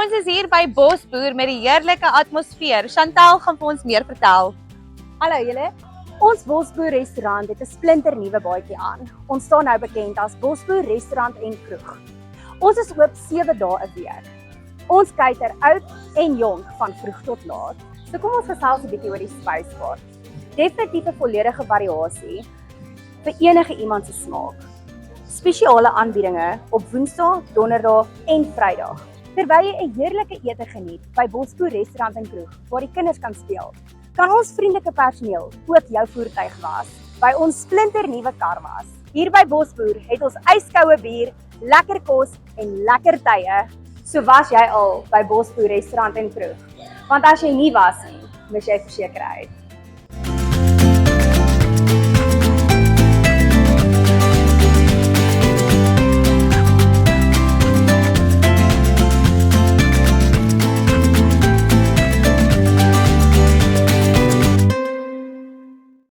Ons is hier by Bosboer met die heerlike atmosfeer. Chantal gaan vir ons meer vertel. Hallo julle. Ons Bosboer restaurant het 'n splinter nuwe baadjie aan. Ons staan nou bekend as Bosboer restaurant en kroeg. Ons is oop 7 dae 'n week. Ons kuier oud en jonk van vroeg tot laat. So kom ons gesels 'n bietjie oor die spyskaart. Definitief 'n volledige variasie vir enige iemand se smaak. Spesiale aanbiedinge op Woensdae, Donderdae en Vrydag. Terwyl jy 'n heerlike ete geniet by Bosboer restaurant en kroeg waar die kinders kan speel, kan ons vriendelike personeel ook jou voertuig was by ons splinter nuwe kar was. Hier by Bosboer het ons yskoue bier, lekker kos en lekker tye. So was jy al by Bosboer restaurant en kroeg? Want as jy nie was nie, mis jy verseker uit.